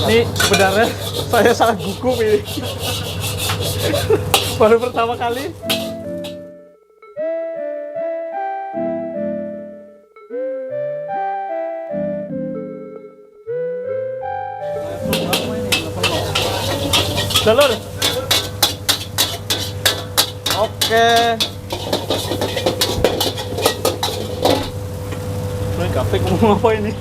Ini sebenarnya saya sangat gugup ini. Baru pertama kali. Jalur. Oke. Ini kafe ngomong apa ini?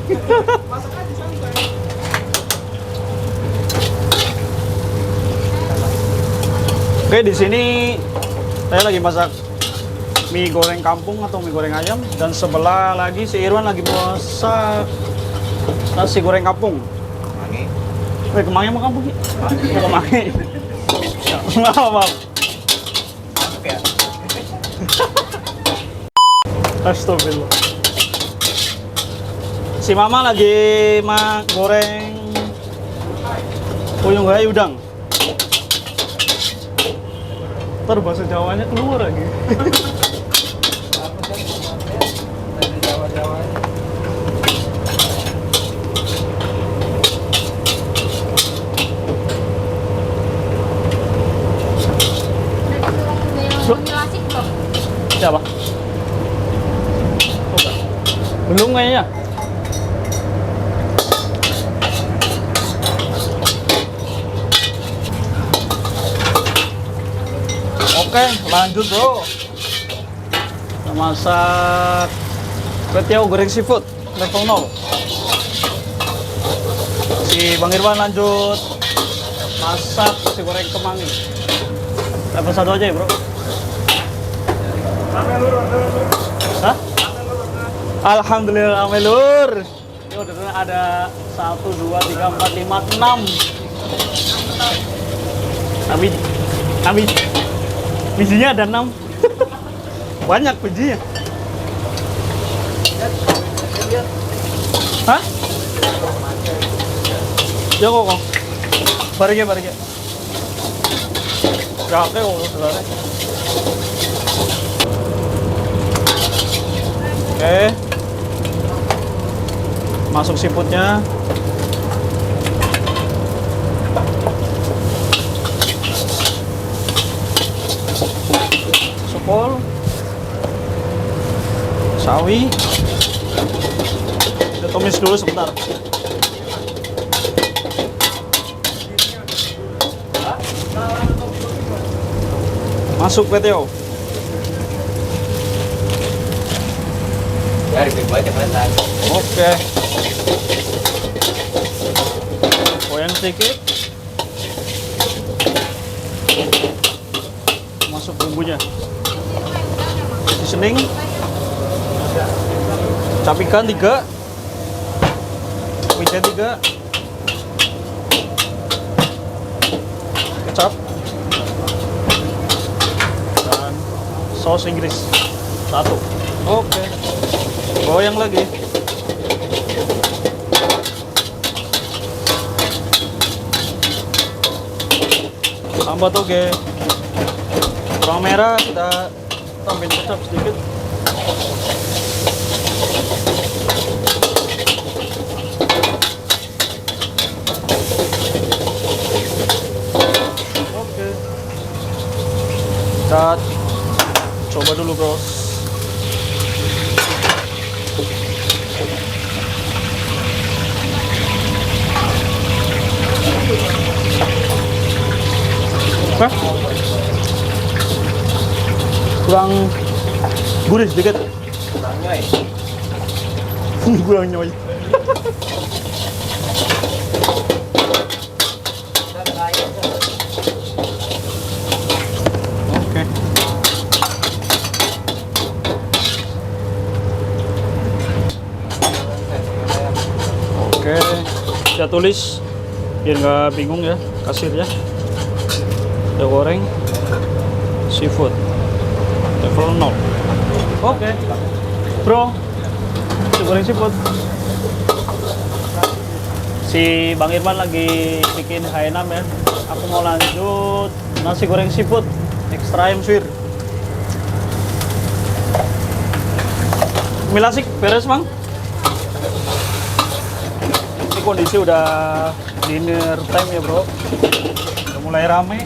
Oke, di sini saya lagi masak mie goreng kampung atau mie goreng ayam, dan sebelah lagi si Irwan lagi masak nasi goreng kampung. Kemangi. Kemangi sama kampung sih? Kemangi. Maaf. Ya. Astagfirullah. Si Mama lagi goreng uyung hai udang. Ntar bahasa Jawanya keluar lagi. Siapa? Belum kayaknya. Oke, lanjut bro. Kita masak ketiau goreng seafood level 0. Si Bang Irwan lanjut masak nasi goreng kemangi level 1 aja ya bro. Hah? Alhamdulillah amelur. Ini ordernya ada 1, 2, 3, 4, 5, 6. Amin. Bijinya ada 6. Banyak bijinya. Hah? Ya kok. Barige. Gak kok sebenarnya. Oke. Masuk seafoodnya. Kol, sawi, kita tumis dulu sebentar. Masuk PTO. Ya, banyak banget. Oke. Goyang sedikit. Masuk bumbunya. Sening, cap ikan 3, wijen 3, kecap, dan saus Inggris 1. Oke, goyang lagi. Tambah toge, bawang merah kita tambahin kecap sedikit. Oke. Kita coba dulu, bros. Hah? Kurang gurih sedikit. Kurang nyoy. Oke. Oke, saya tulis biar nggak bingung ya kasirnya. Kita goreng seafood level 0. Oke. Bro, kita goreng seafood. Si Bang Irwan lagi bikin H&M ya. Aku mau lanjut nasi goreng seafood extra ayam suwir. Milasik beres, Bang. Ini kondisi udah dinner time ya bro. Udah mulai rame.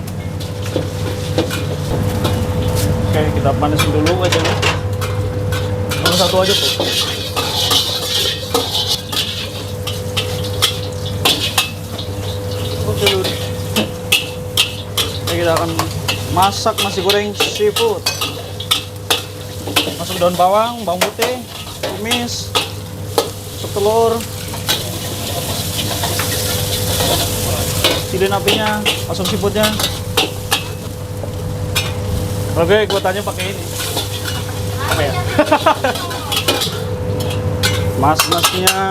Oke, kita panasin dulu aja nih. Satu aja tuh. Oke dulu. Oke, kita akan masak nasi goreng seafood. Masuk daun bawang, bawang putih, tumis, masuk telur. Kecilin apinya, masuk seafoodnya. Oke, gue tanya pakai ini. Apa ya? Nasinya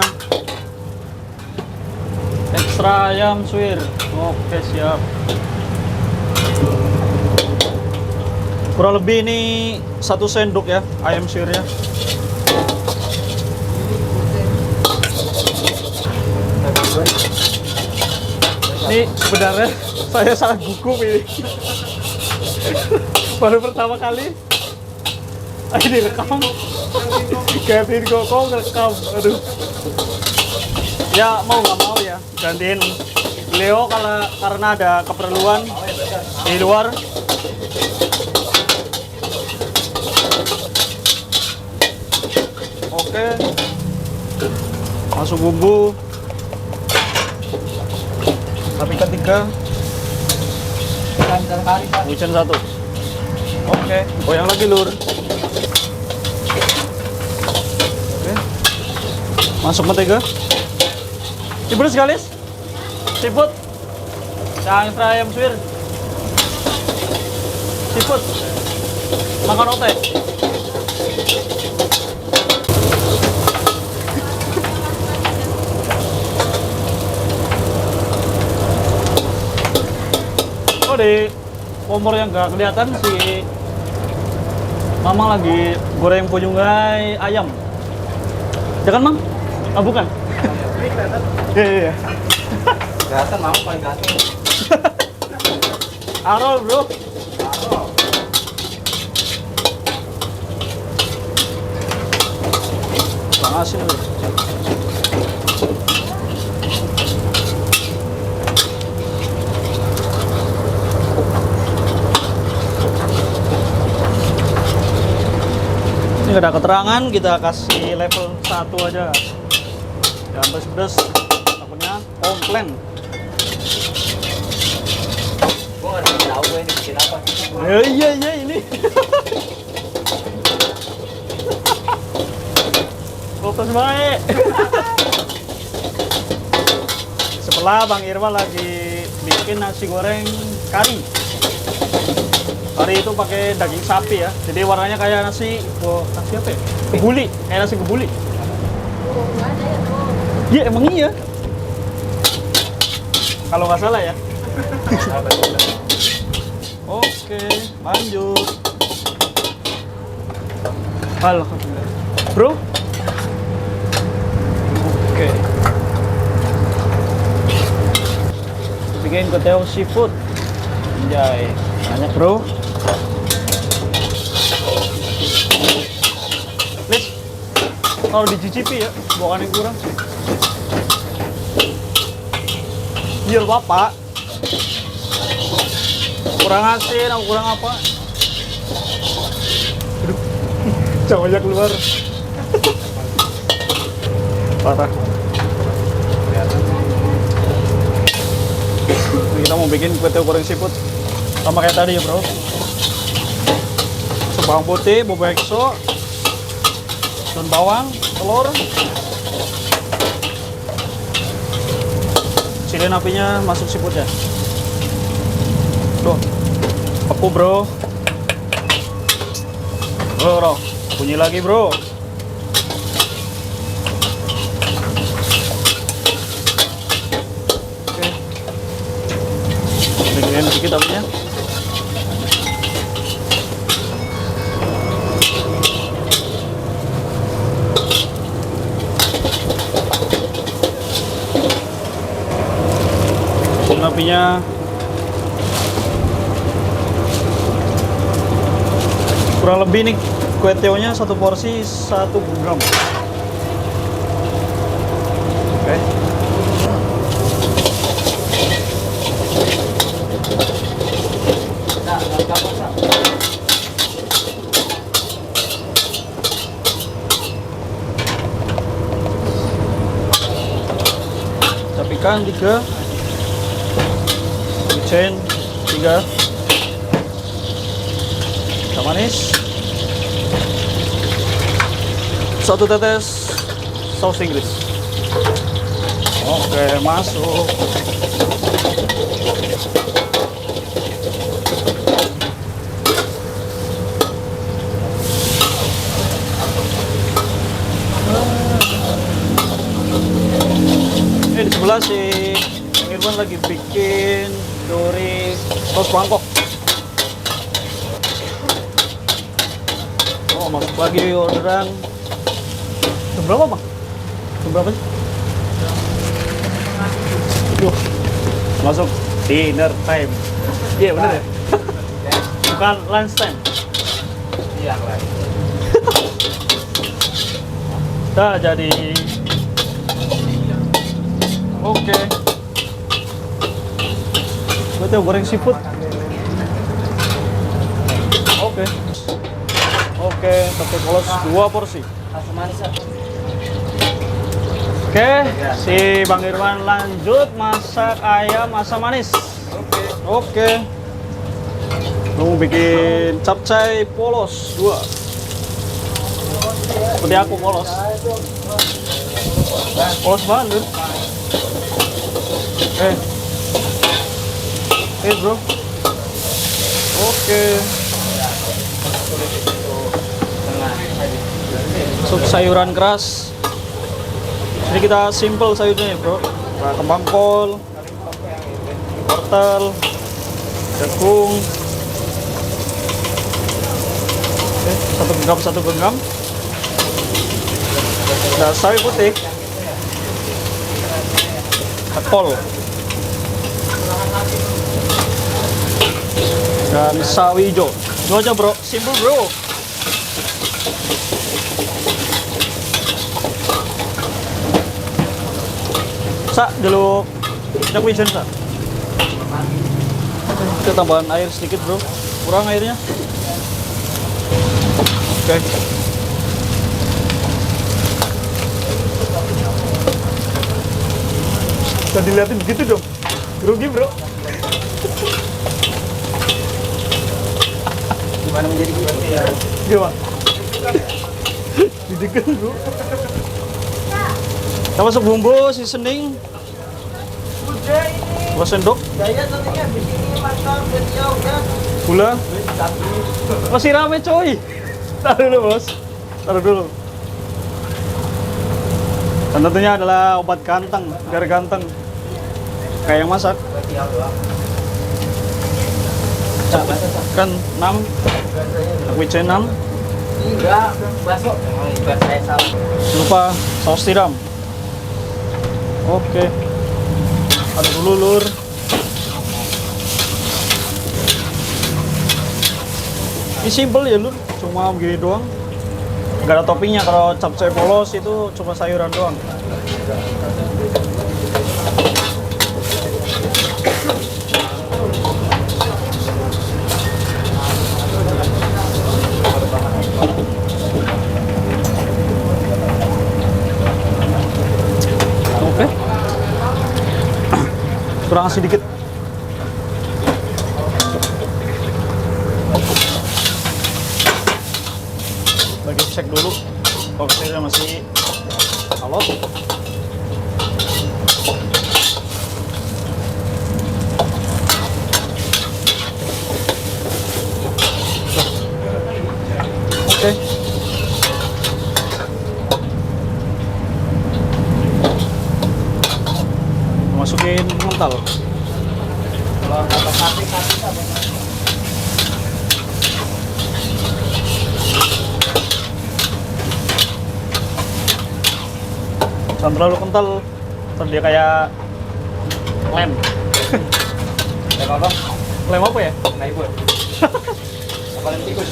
ekstra ayam suwir. Oke, siap. Kurang lebih ini 1 sendok ya ayam suwirnya. Ini sebenarnya saya salah gugup ini. Baru pertama kali direkam. Gantiin koko ngerekam. Aduh. Ya mau nggak mau ya gantiin Leo karena ada keperluan di luar. Oke. Masuk bumbu. Rapikan 3. Wijen 1. Oke, goyang lagi lur. Oke. Masuk mentega. Diberes galis. Seafood. Yang ekstra ayam suwir. Seafood. Makan otek. Oh, di kompor yang nggak kelihatan si Mama lagi goreng punjungai ayam. Ya kan, Mang? Ah, bukan? Ini kelihatan. Iya. Kelihatan mau paling ganteng. Arol, bro. Bang asin, bro. Ini nggak ada keterangan, kita kasih level 1 aja. Jangan pedes-pedes, takutnya komplain. Gue nggak tahu gue ini bikin apa. Iya ini. Fokus baik. Sebelah Bang Irwan lagi bikin nasi goreng kari. Kari itu pakai daging sapi ya. Jadi warnanya kayak nasi apa ya? Kebuli, kayak nasi kebuli. Iya emang iya. Kalau nggak salah ya. Oke, lanjut. Alhamdulillah. Bro. Oke. Bikin keteo seafood. Anjay, banyak bro. Please, kalau dicicipi ya, bukan yang kurang. Biar bapak. Kurang asin, atau kurang apa? Aduh, cawanya keluar. Parah. Ini kita mau bikin kue goreng seafood sama kayak tadi ya bro. Bawang putih, bumbu ekso, daun bawang, telur. Kecilin apinya, masuk seafoodnya. Tuh, aku bro. Bro, bunyi lagi bro. Oke. Bikin sedikit apinya. Apinya kurang lebih nih kue teonya satu porsi 1 gram. Oke. Udang 3. Kucing 3. Gula manis. 1 tetes saus Inggris. Oke, masuk. Di sebelah si Bang Irwan lagi bikin dori saus Bangkok. Oh, masuk lagi orderan. Jam berapa, Bang? Jam berapa sih? Duh, masuk dinner time. Iya, bener ya? Bukan lunch time. Iya, lah. Dah jadi. Oke. Gue tuh goreng seafood. Oke. Oke, pakai polos 2 porsi. Asam manis. Oke, si Bang Irwan lanjut masak ayam asam manis. Oke. Mau bikin capcay polos 2. Seperti aku polos. Polos banget. Bro. Oke. Sup sayuran keras. Ini kita simple sayurnya ya, bro. Nah, kembang kol, wortel, jagung. Oke, 1 genggam. Nah, sawi putih. Kol. Dan sawi hijau. Itu aja, bro. Simple, bro. Sa, dulu jak wijen, Sa. Kita tambahan air sedikit, bro. Kurang airnya. Oke. Bisa dilihatin begitu dong. Grogi, bro. Gimana menjadi grogi ya? Gimana? Didikan, bro. Kita masuk bumbu seasoning. 2 sendok. Gula. Masih rame, coy. Taruh dulu, bos. Taruh dulu. Dan tentunya adalah obat ganteng, biar ganteng. Kayak yang masak. Kan 6. Wijen 6. Enggak, bakso. Buat saya salah. Jangan lupa saus tiram. Oke. Aduk dulu, lur. Ini simple ya, lur. Cuma begini doang. Gak ada toppingnya. Kalau capcay polos itu cuma sayuran doang. Oke. Kurang sedikit. Lagi cek dulu. Oke, masih alot. Oke. Masukin mental. Kalau dapat sapi Jangan terlalu kental, ntar dia kayak lem. Lem apa? Lem apa ya? Nah, ibu. Apa lem tikus?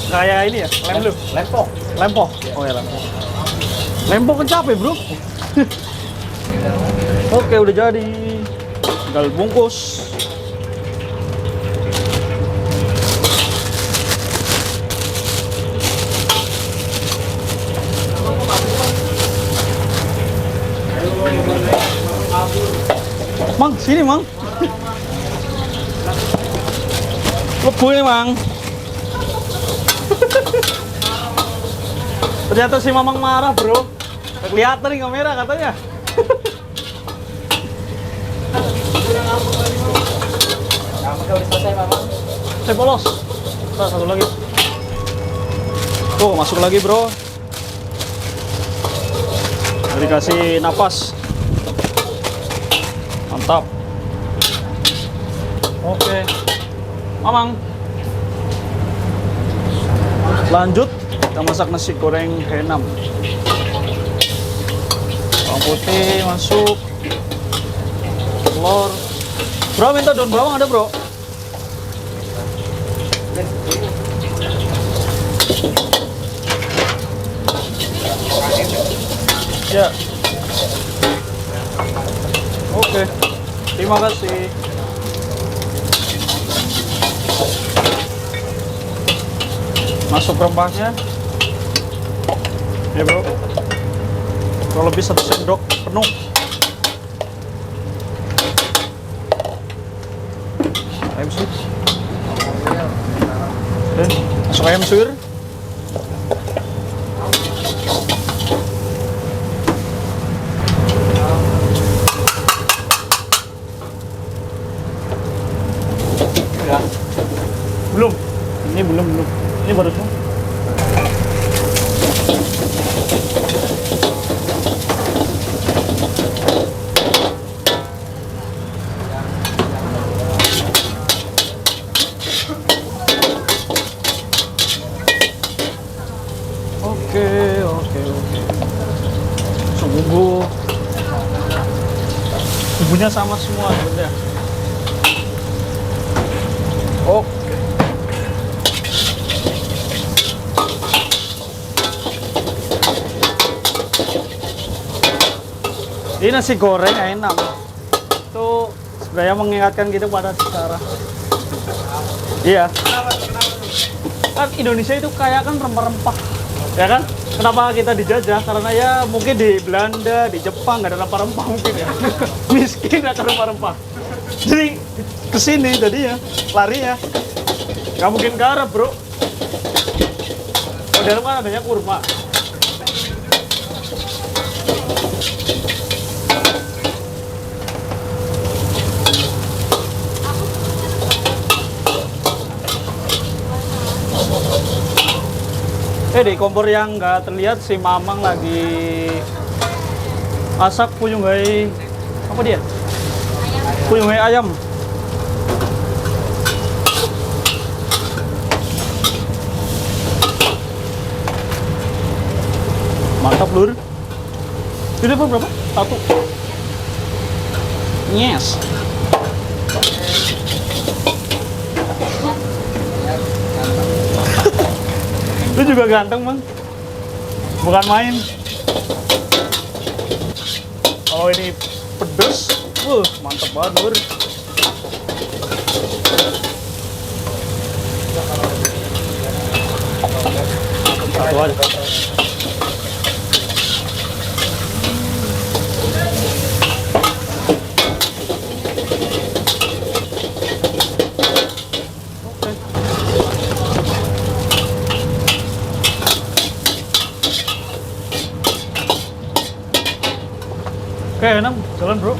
Kayak ini ya, lem lu. Lempok. Lempoh. Oh ya, lempoh. Lempoh kan capek, bro. Oke, udah jadi. Tinggal bungkus. Mang, sini Mang. Lebu ini Mang. Ternyata si Mamang marah bro. Nggak kelihatan nih kamera katanya. Kamu udah selesai, Mama? Saya polos. Satu lagi. Tuh masuk lagi bro. Dikasih napas. Mantap. Oke. Mamang. Lanjut kita masak nasi goreng henam. Bawang putih masuk. Telur. Bro minta daun bawang ada bro? Ya. Oke. Terima kasih. Masuk rempahnya. Ya bro. Kurang lebih 1 sendok penuh. Ayam suir. Oke. Masuk ayam suir. Belum. Ini belum. Ini baru semua. Oke. So, bumbunya sama semua sebenarnya. Oke. Ini nasi goreng enak. Itu sebenarnya mengingatkan kita pada sejarah. Iya. Kan Indonesia itu kaya kan rempah-rempah. Ya kan? Kenapa kita dijajah? Karena ya mungkin di Belanda, di Jepang nggak ada rempah-rempah mungkin ya. Miskin nggak ada rempah-rempah. Jadi kesini jadi ya lari ya. Nggak mungkin ke Arab bro. Kalau dalam kan adanya kurma. Di kompor yang nggak terlihat si Mamang lagi masak puyunggai apa dia? Puyunggai ayam. Mantap lur. Ini berapa? 1. Yes. Lu juga ganteng bang, bukan main. Oh ini pedes, mantep banget lur. Satu aja. Oke, enak, jalan bro.